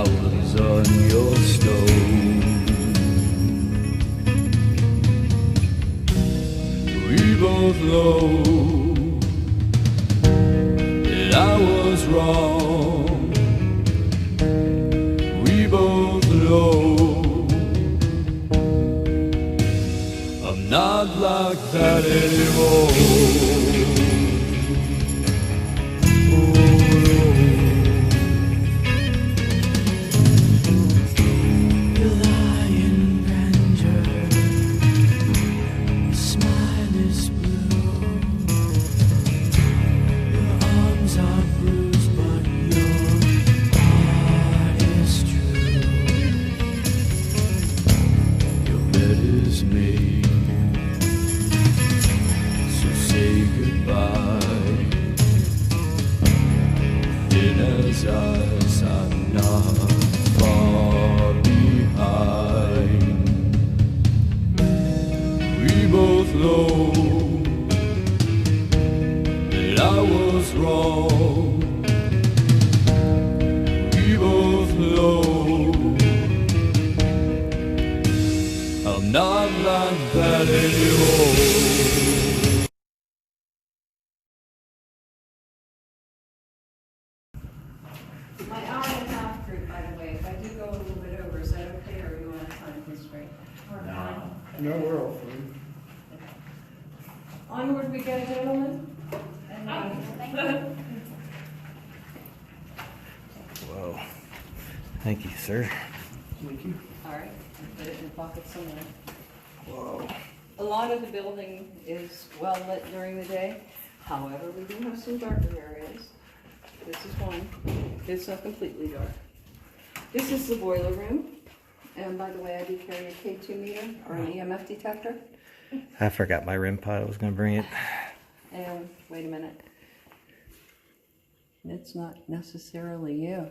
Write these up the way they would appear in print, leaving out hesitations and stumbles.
flowers on your stone. We both know that I was wrong. We both know I'm not like that anymore. Us are not far behind. We both know that I was wrong. We both know I'm not like that anymore. My hour and a half group, by the way, if I do go a little bit over, is that okay, or are you on a time constraint? No, we're all free. Onward we go, gentlemen. Whoa. Thank you, sir. Thank you. All right, put it in the pocket somewhere. Whoa. A lot of the building is well lit during the day. However, we do have some darker areas. This is one. It's not completely dark. This is the boiler room. And by the way, I do carry a K2 meter or an EMF detector. I forgot my REM pod. I was going to bring it. And wait a minute. It's not necessarily you.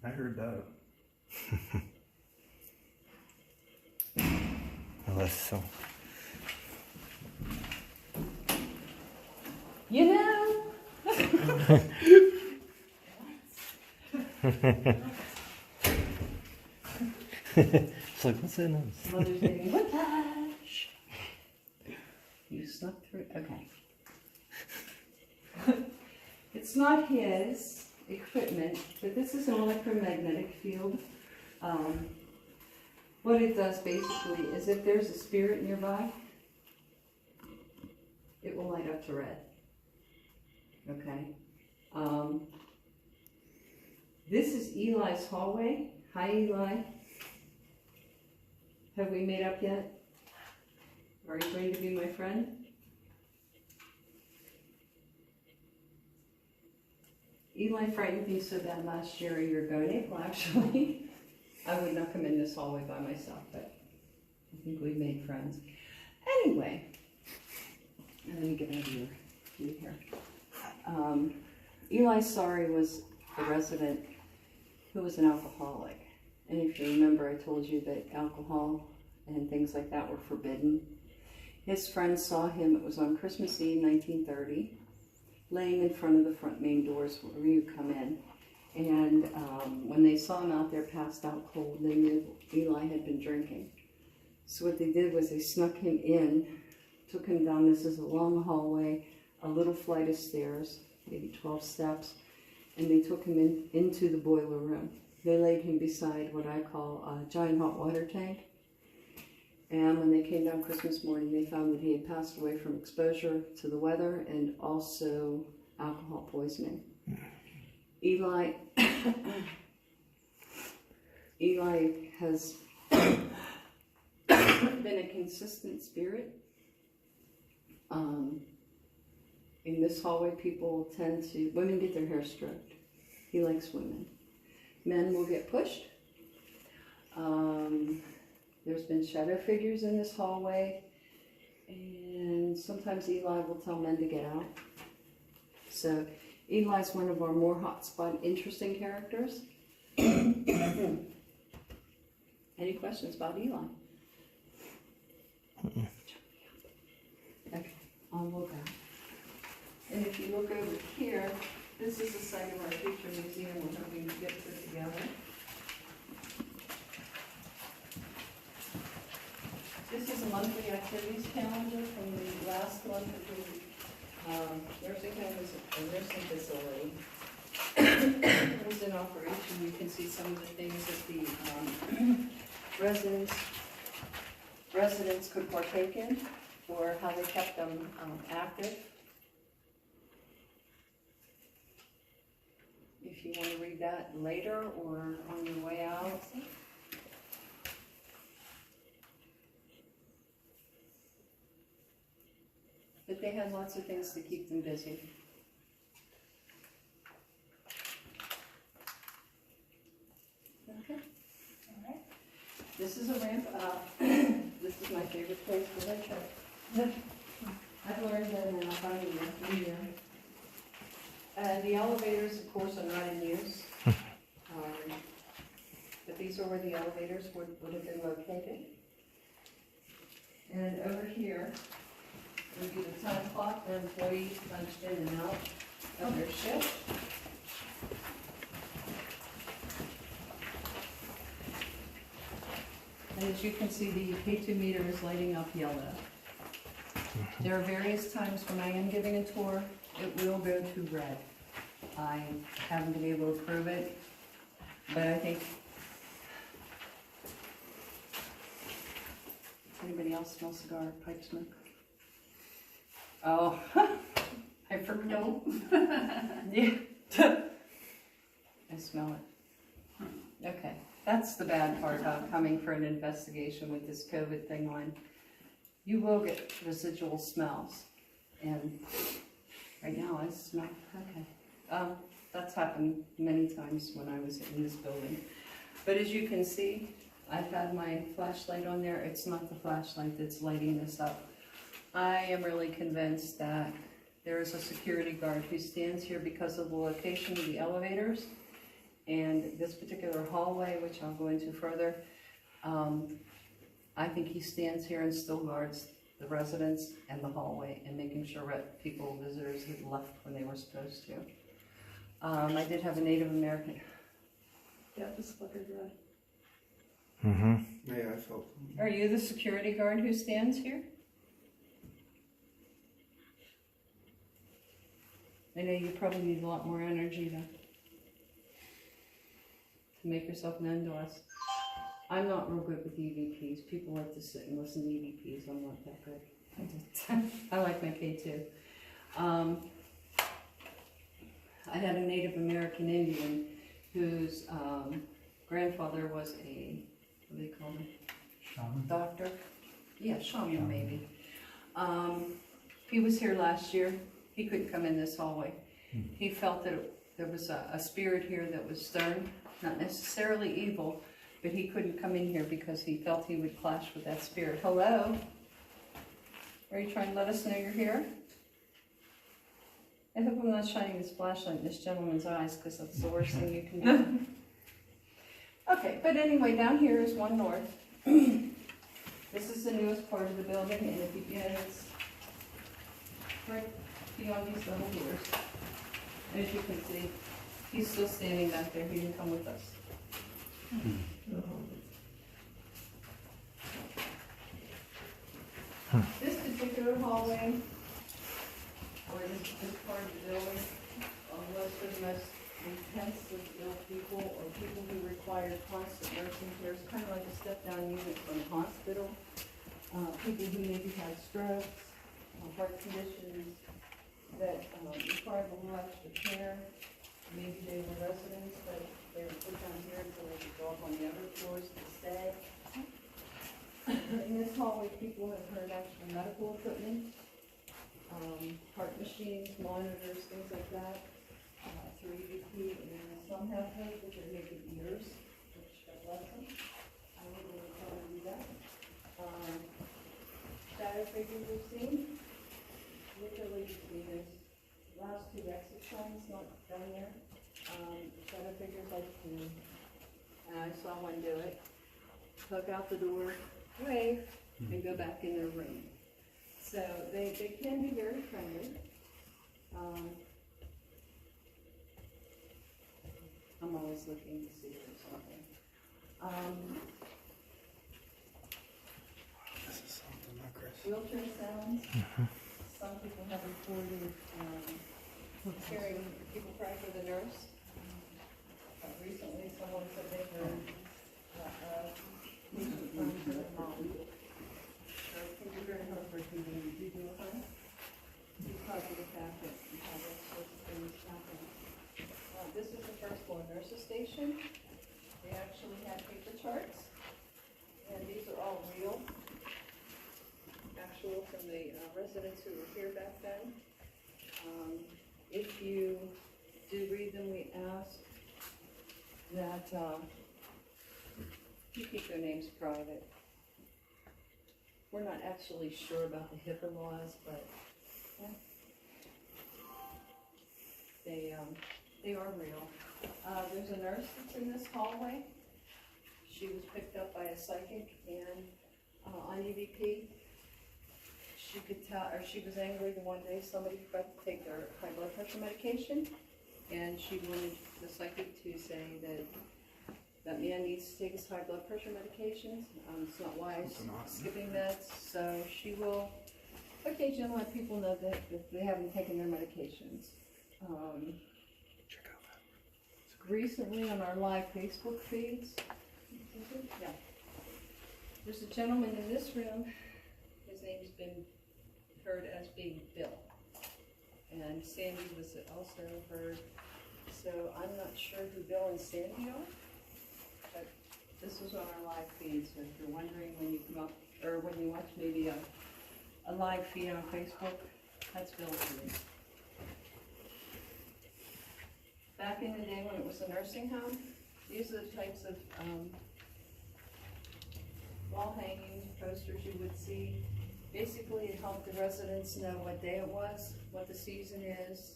I heard that. Unless so. You know. It's like, what's that noise? Mother's Day whiplash. You snuck through. Okay. It's not his equipment, but this is an electromagnetic field. What it does basically is if there's a spirit nearby, it will light up to red. Okay. This is Eli's hallway. Hi, Eli. Have we made up yet? Are you going to be my friend? Eli frightened me so bad last year, a year ago, in April actually. I would not come in this hallway by myself, but I think we've made friends. Anyway, let me get out of your view here. Eli Sari was a resident who was an alcoholic. And if you remember, I told you that alcohol and things like that were forbidden. His friends saw him, it was on Christmas Eve, 1930, laying in front of the front main doors where you come in. And when they saw him out there passed out cold, they knew Eli had been drinking. So what they did was they snuck him in, took him down. This is a long hallway, a little flight of stairs, maybe 12 steps, and they took him into the boiler room. They laid him beside what I call a giant hot water tank. And when they came down Christmas morning, they found that he had passed away from exposure to the weather and also alcohol poisoning. Eli has been a consistent spirit. In this hallway, people tend to, women get their hair stroked. He likes women. Men will get pushed. There's been shadow figures in this hallway, and sometimes Eli will tell men to get out. So Eli's one of our more hotspot, interesting characters. Any questions about Eli? Okay, on we'll go. And if you look over here, this is the site of our future museum we're hoping to get put together. This is a monthly activities calendar from the last month of the nursing home is a nursing facility. It was in operation. You can see some of the things that the residents could partake in, or how they kept them active. If you want to read that later or on your way out. But they had lots of things to keep them busy. Okay. All right. This is a ramp up. This is my favorite place for that trip. I've learned that now by year. The elevators, of course, are not in use. But these are where the elevators would have been located. And over here would be the time clock where employees punched in and out of their shift. And as you can see, the K2 meter is lighting up yellow. There are various times when I am giving a tour, it will go to red. I haven't been able to prove it, but I think, anybody else smell cigar pipe smoke? Oh, I forgot. No. Yeah. I smell it. Okay, that's the bad part about coming for an investigation with this COVID thing on. You will get residual smells, and right now I smell, okay. That's happened many times when I was in this building. But as you can see, I've had my flashlight on there. It's not the flashlight that's lighting this up. I am really convinced that there is a security guard who stands here because of the location of the elevators and this particular hallway, which I'll go into further. I think he stands here and still guards the residents and the hallway and making sure that people, visitors, had left when they were supposed to. I did have a Native American. Yeah, this flickered red. Mm-hmm. Yeah, I felt. Are you the security guard who stands here? I know you probably need a lot more energy to make yourself known to us. I'm not real good with EVPs. People like to sit and listen to EVPs. I'm not that good. I like my K2. I had a Native American Indian whose grandfather was a, what do they call him? Shaman? Doctor? Yeah, shaman maybe. He was here last year. He couldn't come in this hallway. He felt that there was a spirit here that was stern, not necessarily evil, but he couldn't come in here because he felt he would clash with that spirit. Hello? Are you trying to let us know you're here? I hope I'm not shining this flashlight in this gentleman's eyes, because that's the worst thing you can do. Okay, but anyway, down here is one north. This is the newest part of the building, and it begins right beyond these little doors. As you can see, he's still standing back there. He didn't come with us. This particular hallway, or this part of the building, was for the most intensely ill people, or people who required constant nursing care. It's kind of like a step-down unit from the hospital. People who maybe had strokes, heart conditions that required a little extra care. Maybe they were residents, but they were put down here until they could go up on the other floors to stay. In this hallway, people have heard extra medical equipment, heart machines, monitors, things like that, through EVP, and some have heard with their naked ears, which God bless them. I wouldn't really try to do that. Shadow figures we've seen, literally between those last two exit signs, not down there. Shadow figures like to, and I saw one do it, hook out the door, wave, and go back in their room. So they can be very friendly. was looking to see or something. This is something, huh, Chris? Wheelchair sounds. Some people have reported hearing people cry for the nurse. Recently, someone said they heard patient crying for their mom. So can you hear her for TV? Do you do her? Because of the fact that you have all sorts of things happening. This is the first floor nurses station. They actually had paper charts, and these are all real, actual from the residents who were here back then. If you do read them, we ask that you keep their names private. We're not actually sure about the HIPAA laws, but yeah, they are real. There's a nurse that's in this hallway. She was picked up by a psychic and on EVP. She could tell, or she was angry the one day somebody forgot to take their high blood pressure medication, and she wanted the psychic to say that that man needs to take his high blood pressure medications. It's not wise skipping meds, so she will occasionally let people know that they haven't taken their medications. Check out that. Recently on our live Facebook feeds, yeah, there's a gentleman in this room. His name's been heard as being Bill, and Sandy was also heard. So I'm not sure who Bill and Sandy are, but this was on our live feed. So if you're wondering when you come up or when you watch maybe a live feed on Facebook, that's Bill's feed. Back in the day when it was a nursing home, these are the types of wall hanging posters you would see. Basically, it helped the residents know what day it was, what the season is,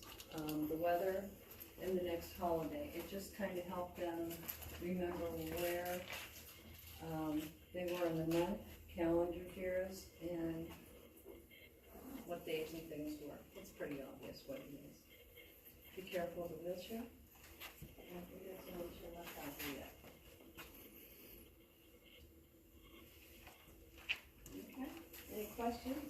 the weather, and the next holiday. It just kind of helped them remember where they were in the month, calendar years, and what days and things were. It's pretty obvious what it is. Be careful of the wheelchair. And there's a wheelchair left out there yet. Okay, any questions?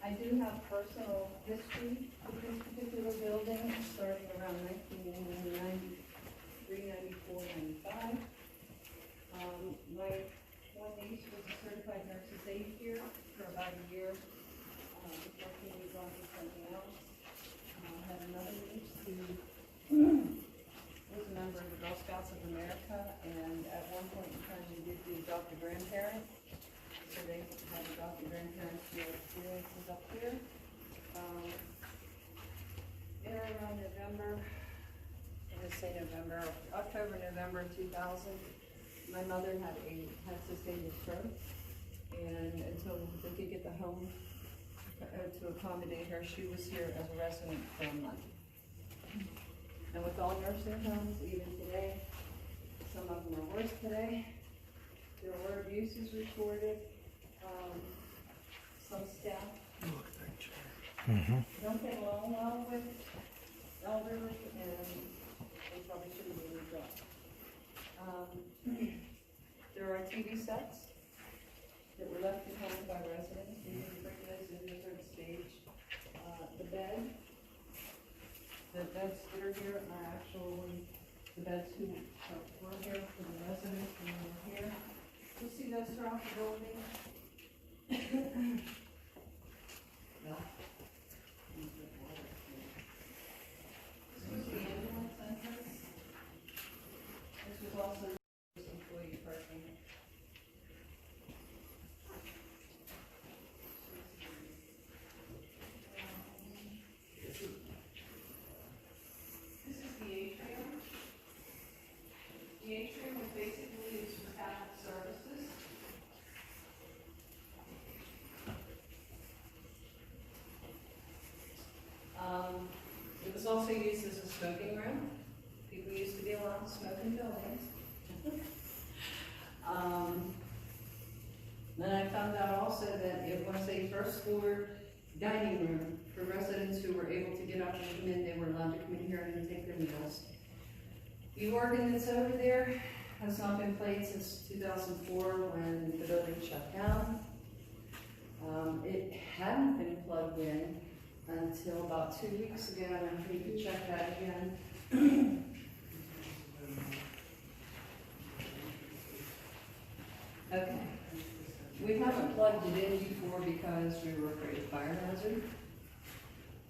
I do have personal history with this particular building, starting around 1993, 94, 95. My one niece was a certified nurse's aide here for about a year before she moved on to something else. I had another niece who was a member of the Girl Scouts of America, and at one point in time we did do adopt a grandparent. So they had adopted grandparents who had experiences up here. In around November, I'm going to say November, October, November 2000, my mother had sustained a stroke, and until they could get the home to accommodate her, she was here as a resident for a month. And with all nursing homes, even today, some of them are worse today. There were abuses reported. Some staff Look at that chair. don't get along well with elderly, and they probably shouldn't be in the job. There are TV sets that were left behind by residents. We didn't bring those in, those are the stage. The beds that are here are actually the beds who were here for the residents when they were here. You'll see those throughout the building. No. This was the ambulance entrance. This was also employee parking. This is the atrium. The atrium was basically used for Catholic services. It was also used as a smoking room. People used to be allowed to smoke in buildings. Then I found out also that it was a first floor dining room for residents who were able to get up and come in. They were allowed to come in here and take their meals. The organ that's over there has not been played since 2004 when the building shut down. It hadn't been plugged in until about 2 weeks ago, and I need to check that again. Okay. We haven't plugged it in before because we were afraid of fire hazard.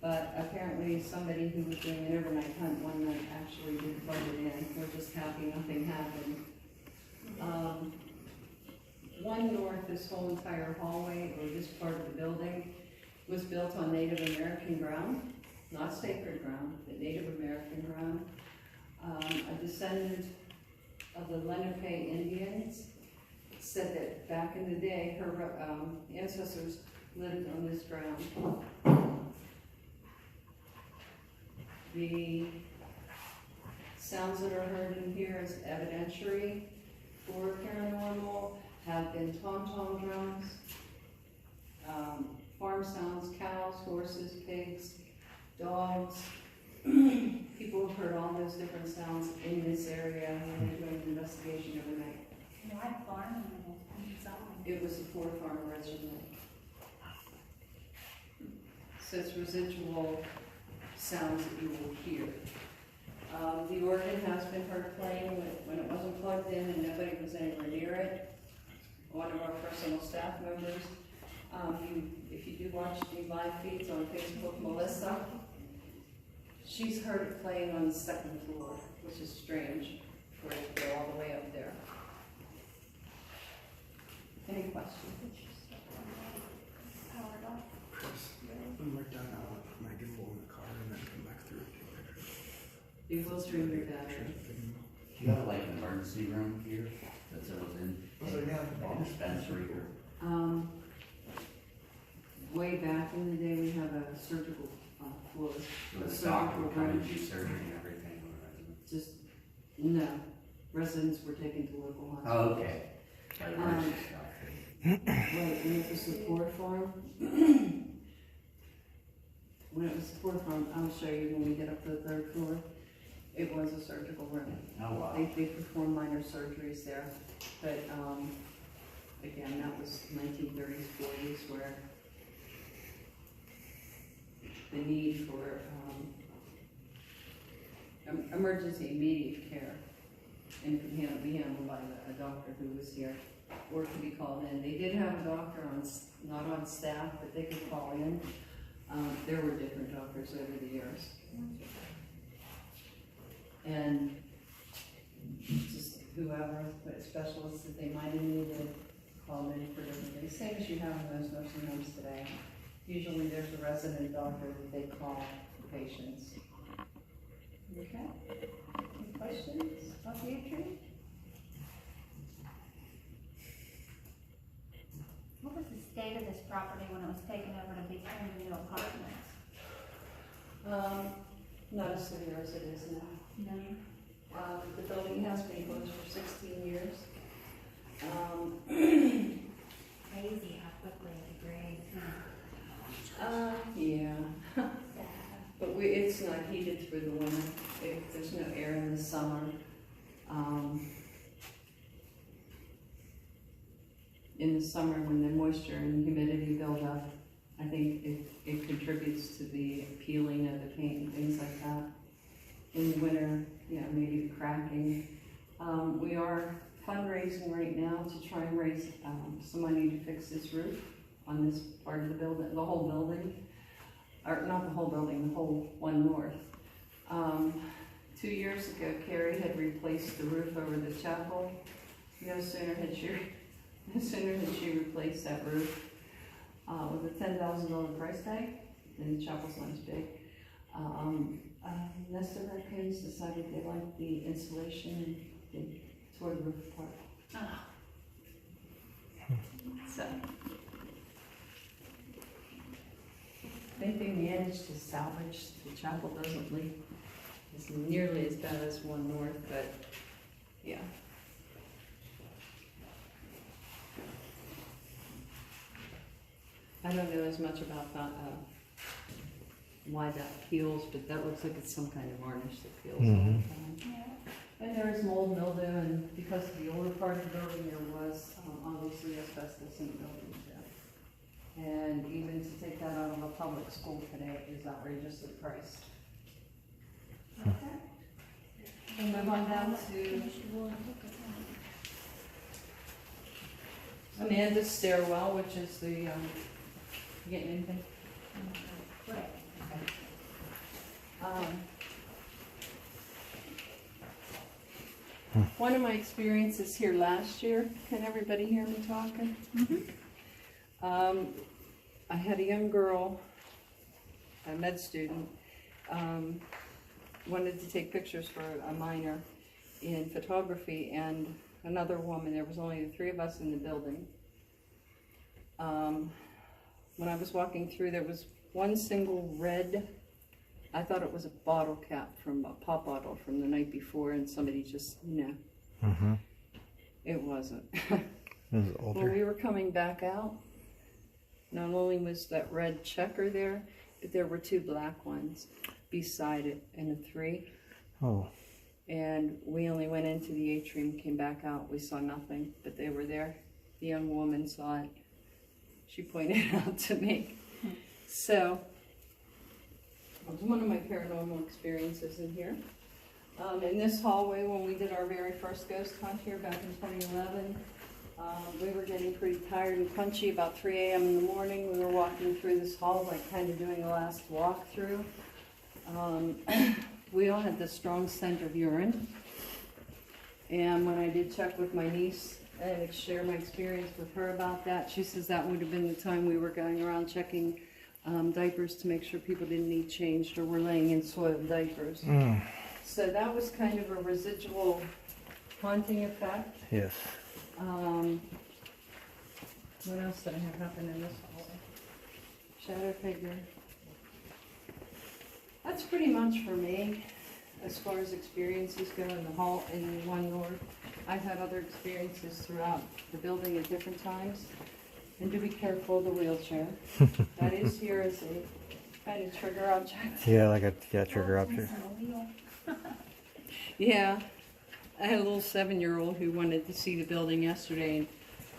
But apparently somebody who was doing an overnight hunt one night actually did plug it in. We're just happy nothing happened. One north, this whole entire hallway, or this part of the building, was built on Native American ground, not sacred ground, but Native American ground. A descendant of the Lenape Indians said that back in the day, her ancestors lived on this ground. The sounds that are heard in here as evidentiary for paranormal have been tom-tom drums, farm sounds, cows, horses, pigs, dogs. People have heard all those different sounds in this area when they're doing an investigation overnight. Why farm? It was a Ford farm originally. So it's residual sounds that you will hear. The organ has been heard playing when it wasn't plugged in and nobody was anywhere near it. One of our personal staff members, if you do watch the live feeds on Facebook, Melissa, she's heard it playing on the second floor, which is strange for it to go all the way up there. Any questions? Powered off. Chris, when we're done, I might get full in the car and then come back through and take pictures. You will stream your battery. Do you have like an emergency room here that's in a dispensary or? Way back in the day, we have a surgical floor. So the doctor would come and do surgery and everything on residents? Just, no. Residents were taken to local hospitals. Oh, okay. Like emergency stuff. Right, and it was the Ford farm. When it was the Ford farm, I'll show you when we get up to the third floor. It was a surgical room. Oh, wow. They performed minor surgeries there, but again, that was 1930s, 40s, where the need for emergency immediate care and could be handled by a doctor who was here, or could be called in. They did have a doctor not on staff, but they could call in. There were different doctors over the years. And just whoever, but specialists that they might have needed, called in for different things. Same as you have in most nursing homes today. Usually there's a resident doctor that they call for patients. Okay? Any questions about the entry? What was the state of this property when it was taken over to be turned into apartments? Not as severe as it is now. No. The building has been closed for 16 years. Crazy how quickly it degrades. Yeah. Sad. But it's not heated through the winter. There's no air in the summer. In the summer, when the moisture and humidity build up, I think it contributes to the peeling of the paint and things like that. In the winter, yeah, maybe the cracking. We are fundraising right now to try and raise some money to fix this roof on this part of the building, the whole building. Or not the whole building, the whole one north. 2 years ago, Carrie had replaced the roof over the chapel. No sooner had she replaced that roof with a $10,000 price tag, and the chapel's not as big. Nest of Raccoons decided they liked the insulation and they tore the roof apart. So, I think they managed to salvage the chapel doesn't leak. as nearly as bad as 1 North, but yeah. I don't know as much about that, why that peels, but that looks like it's some kind of varnish that peels all the time. Yeah. And there's mold, mildew, and because of the older part of the building, there was obviously asbestos in the building too. And even to take that out of a public school today is outrageously priced. Okay. We'll move on down to Finish the wood. Look at that. Amanda's stairwell, which is the, you getting anything? Right. One of my experiences here last year, can everybody hear me talking? I had a young girl, a med student, wanted to take pictures for a minor in photography, and another woman. There was only the 3 of us in the building. When I was walking through, there was one single red, I thought it was a bottle cap from a pop bottle from the night before, and somebody just, it wasn't. It was older. When we were coming back out, not only was that red checker there, but there were 2 black ones beside it, and a 3. Oh. And we only went into the atrium, came back out, we saw nothing, but they were there. The young woman saw it. She pointed it out to me. So, it was one of my paranormal experiences in here. In this hallway, when we did our very first ghost hunt here back in 2011, we were getting pretty tired and punchy about 3 a.m. in the morning. We were walking through this hallway, kind of doing a last walkthrough. We all had this strong scent of urine. And when I did check with my niece and share my experience with her about that, she says that would have been the time we were going around checking diapers to make sure people didn't need changed or were laying in soiled diapers. So that was kind of a residual haunting effect. Yes. What else did I have happen in this hallway? Shadow figure. That's pretty much for me as far as experiences go in the hall in 1 North. I've had other experiences throughout the building at different times. And do be careful of the wheelchair. That is here as a kind of trigger object. Yeah, like a trigger object. Yeah. I had a little 7-year-old who wanted to see the building yesterday, and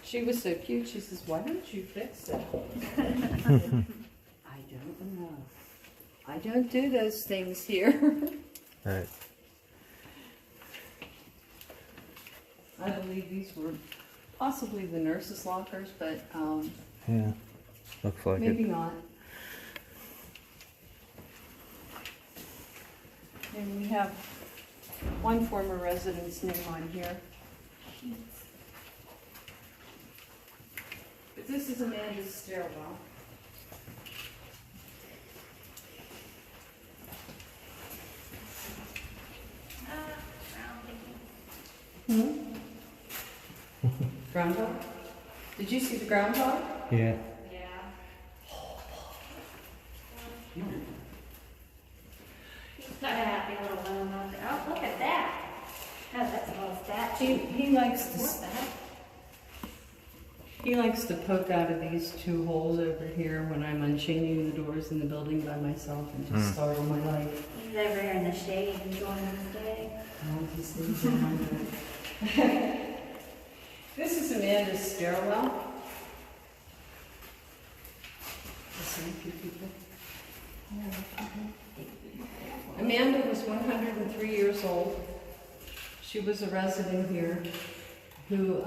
she was so cute. She says, "Why don't you fix it?" I don't know. I don't do those things here. Right. I believe these were possibly the nurses' lockers, but Yeah. Looks like maybe it. not. And we have one former resident's name on here. But this is Amanda's stairwell. Groundhog? Did you see the groundhog? Yeah. Yeah. He's got a happy little one out there. Oh, look at that. Oh, that's a little statue. He likes to What the heck? He likes to poke out of these 2 holes over here when I'm unchaining the doors in the building by myself and just startle my life. He's over here in the shade enjoying his day. This is Amanda's stairwell. Amanda was 103 years old. She was a resident here who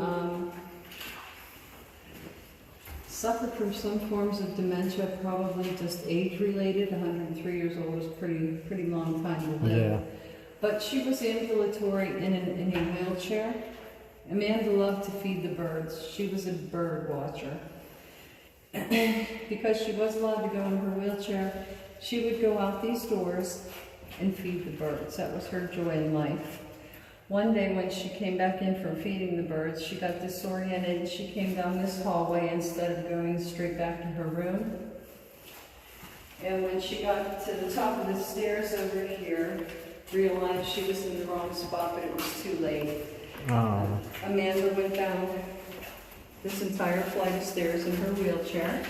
suffered from some forms of dementia, probably just age-related. 103 years old was a pretty long time to live. Yeah. But she was ambulatory in a wheelchair. Amanda loved to feed the birds. She was a bird watcher. Because she was allowed to go in her wheelchair, she would go out these doors and feed the birds. That was her joy in life. One day when she came back in from feeding the birds, she got disoriented and she came down this hallway instead of going straight back to her room. And when she got to the top of the stairs over here, realized she was in the wrong spot, but it was too late. Oh, Amanda went down this entire flight of stairs in her wheelchair.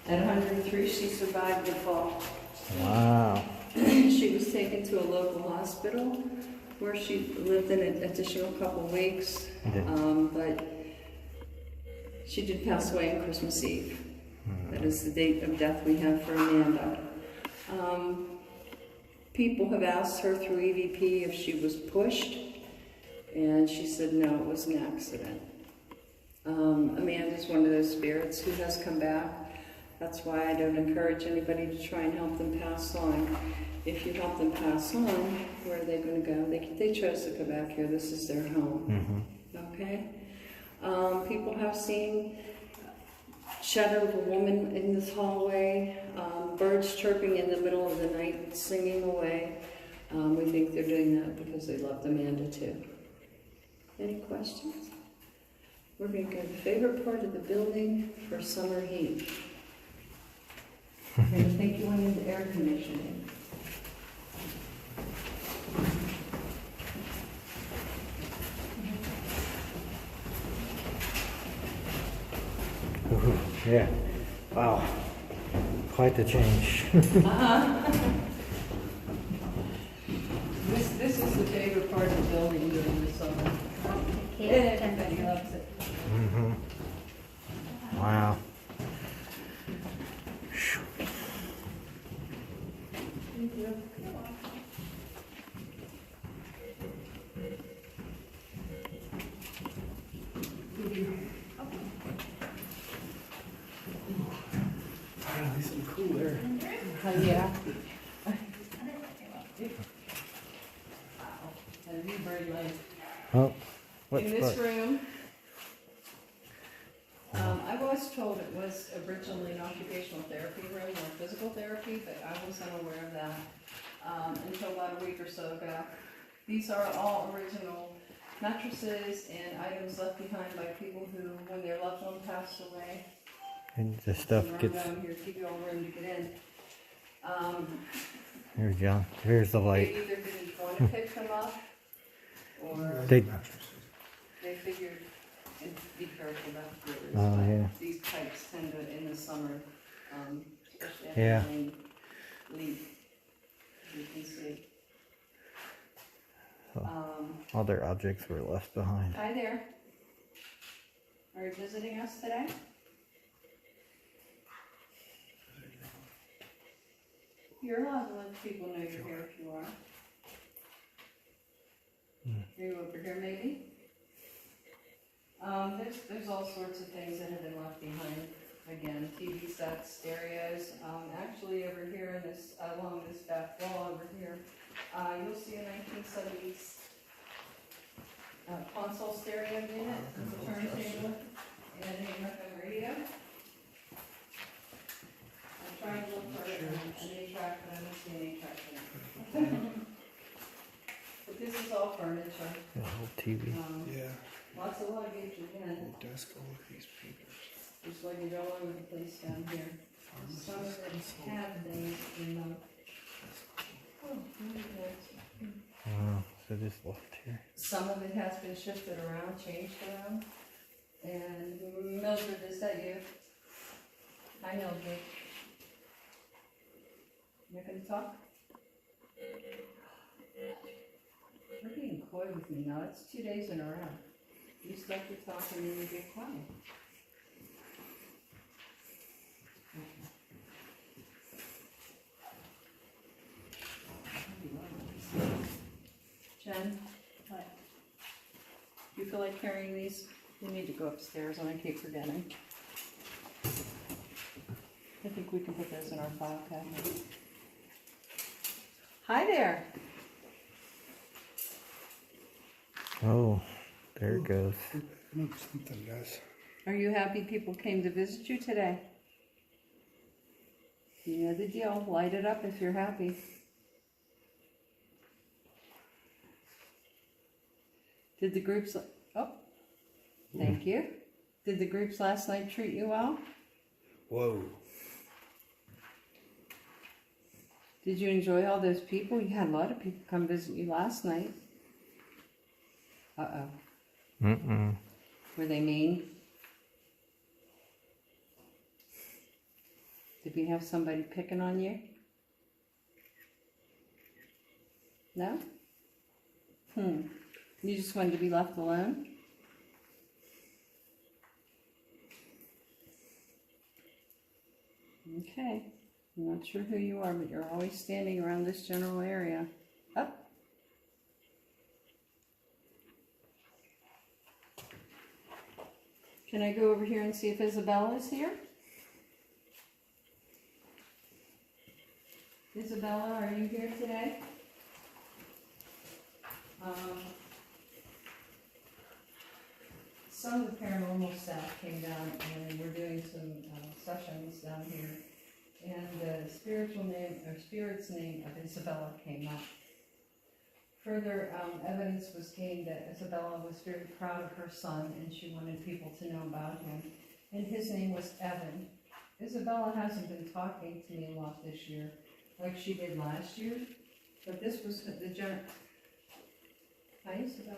At 103, she survived the fall. wow. She was taken to a local hospital where she lived an additional couple weeks. But she did pass away on Christmas Eve. That is the date of death we have for Amanda. People have asked her through EVP if she was pushed, and she said no, it was an accident. Amanda's one of those spirits who has come back. That's why I don't encourage anybody to try and help them pass on. If you help them pass on, where are they going to go? They chose to come back here. This is their home. Okay? People have seen shadow of a woman in this hallway, birds chirping in the middle of the night, singing away. We think they're doing that because they loved Amanda too. Any questions? We're going to go to the favorite part of the building for summer heat. We're going to take you into air conditioning. Ooh, yeah. Wow. Quite the change. This is the favorite part of the building during the summer. Everybody loves it. Wow. Finally, some cool air. Yeah. And we bird life. Oh, what's In this that? room, I was told it was originally an occupational therapy room or physical therapy, but I was unaware of that until about a week or so ago. These are all original mattresses and items left behind by people who, when their loved one passed away, And the stuff run gets. down here, give you all room to get in. Here, John. Here's the They light. either didn't want to pick them up, or They- they figured, and be careful about yours. Oh, but yeah. These pipes tend to, in the summer, especially after Yeah. rain, leak. You can see. All their objects were left behind. Hi there. Are you visiting us today? You're allowed to let people know you're here if you are. Are you over here maybe? There's all sorts of things that have been left behind. Again, TV sets, stereos. Actually, over here in this, along this back wall over here, you'll see a 1970s console stereo unit with a turntable and a FM radio. I'm trying to look for an 8-track, but I don't see an 8-track there. But this is all furniture. The whole TV. Yeah. Lots of luggage again. The desk, all of these papers. There's luggage all over the place down here. Some of it have things in them. Oh, really nice. Wow. So this left here. Some of it has been shifted around, changed around. And Mildred, is that you? Hi, Mildred. You're gonna talk? You're being coy with me now. It's 2 days in a row. You start to talk and then you get quiet. Jen? What? You feel like carrying these? You need to go upstairs and I keep forgetting. I think we can put those in our file cabinet. Hi there. Oh, there it goes. Look, something, guys. Are you happy people came to visit you today? You know the deal. Light it up if you're happy. Did the groups... Oh, thank you. Did the groups last night treat you well? Whoa. Did you enjoy all those people? You had a lot of people come visit you last night. Uh-oh. Mm-mm. Were they mean? Did we have somebody picking on you? No? You just wanted to be left alone? Okay. I'm not sure who you are, but you're always standing around this general area. Up. Can I go over here and see if Isabella is here? Isabella, are you here today? Some of the paranormal staff came down and we're doing some sessions down here. And the spiritual name, or spirit's name of Isabella came up. Further evidence was gained that Isabella was very proud of her son and she wanted people to know about him. And his name was Evan. Isabella hasn't been talking to me a lot this year, like she did last year. But this was the general. Hi, Isabella.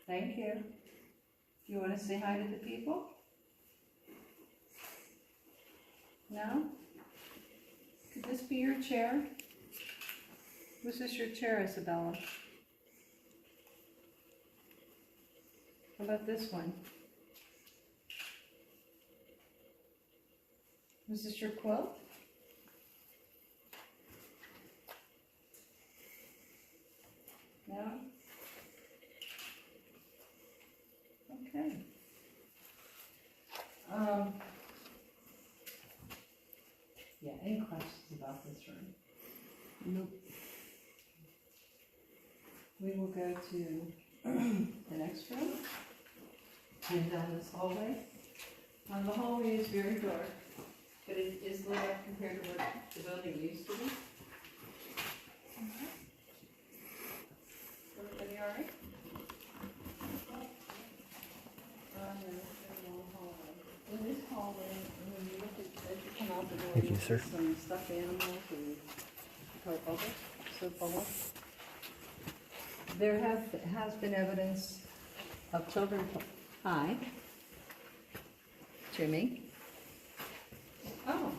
Thank you. Do you want to say hi to the people? No? Could this be your chair? Was this your chair, Isabella? How about this one? Was this your quilt? No? Okay. Yeah, any questions about this room? Nope. We will go to the next room and down this hallway. The hallway is very dark, but it is lit up compared to what the building used to be. Everybody all right? In this hallway, when you look at, as you come out the door, Thank you, see sir. some stuffed animals and soap bubbles. There has been evidence of children. Hi, Jimmy. Oh,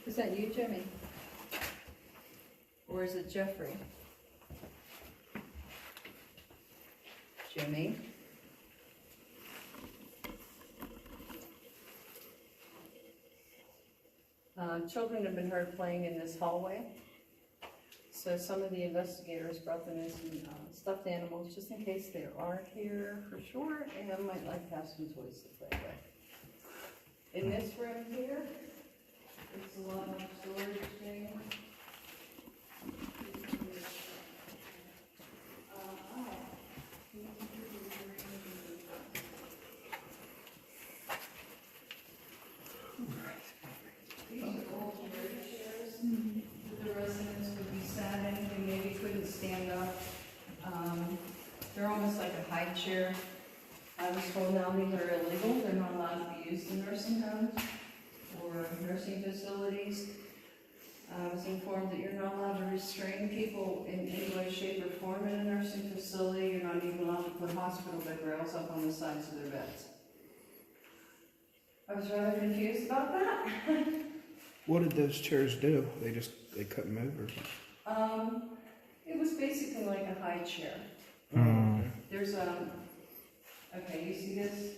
is that you, Jimmy? Or is it Jeffrey? Jimmy. Children have been heard playing in this hallway. So some of the investigators brought them in some stuffed animals just in case they aren't here for sure and might like to have some toys to play with. In this room here, it's a lot of storage things. The residents would be sad and they maybe couldn't stand up. They're almost like a high chair. I was told now these are illegal. They're not allowed to be used in nursing homes or nursing facilities. I was informed that you're not allowed to restrain people in any way, shape, or form in a nursing facility. You're not even allowed to put hospital bed rails up on the sides of their beds. I was rather confused about that. What did those chairs do? They couldn't move or something? It was basically like a high chair. There's okay, you see this?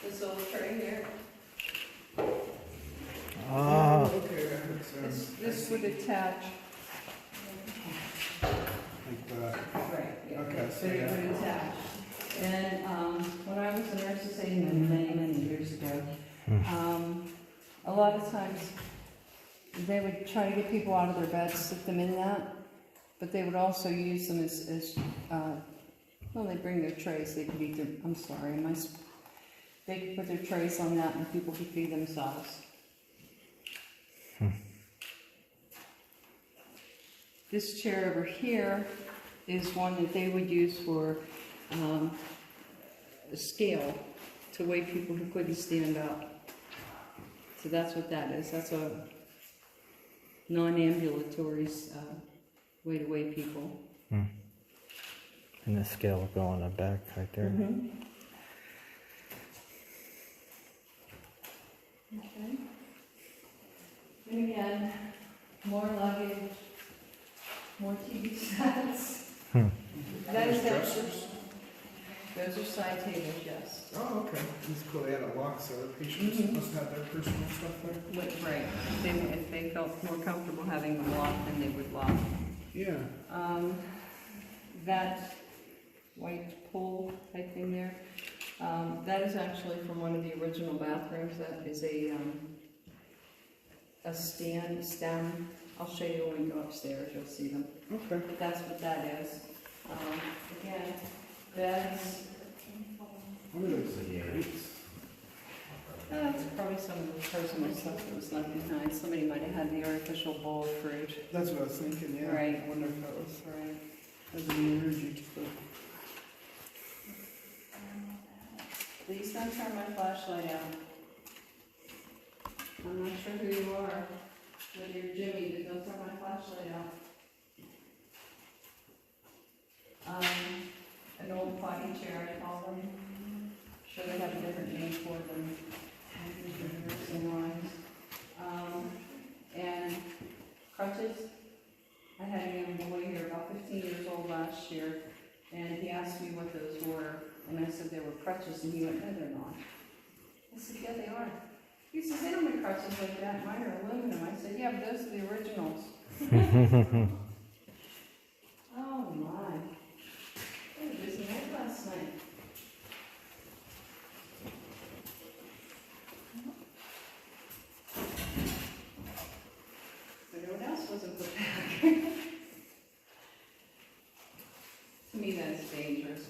This little tray here. Ah, Okay, that makes sense. This would attach. Like that. Right. Yeah. Okay, So it yeah. would attach. And when I was a nurse assistant many years ago, a lot of times they would try to get people out of their beds, sit them in that, but they would also use them as well, they bring their trays, they could eat their, they could put their trays on that and people could feed themselves. This chair over here is one that they would use for a scale to weigh people who couldn't stand up. So that's what that is. That's a non-ambulatory way to weigh people. Hmm. And the scale will go on the back right there. Mm-hmm. Okay. And again, more luggage, more TV sets. Hmm. That is Dressers? Those are side tables, yes. Oh, okay. That's cool. They had a lock, so the patients Mhm. must have their personal stuff there. Right. If they felt more comfortable having them locked, then they would lock. Yeah. That white pole type thing there, that is actually from one of the original bathrooms. That is a stem. I'll show you when we go upstairs, you'll see them. Okay. But that's what that is. Again, beds. What are those crates? That's probably some of the personal stuff that was left behind. Somebody might have had the artificial bowl of fruit. That's what I was thinking, yeah. Right. I wonder if that was Right. an energy to put. Please don't turn my flashlight out. I'm not sure who you are, whether you're Jimmy, but don't turn my flashlight out. An old potty chair, I call them. Sure they have a different name for them. And crutches. I had a young boy here, about 15 years old last year, and he asked me what those were, and I said they were crutches, and he went, no, they're not. I said, yeah, they are. He says, they don't make crutches like that, mine are aluminum. I said, yeah, but those are the originals. Oh my. What a busy night last night. Everyone else wasn't put back. To me, that's dangerous.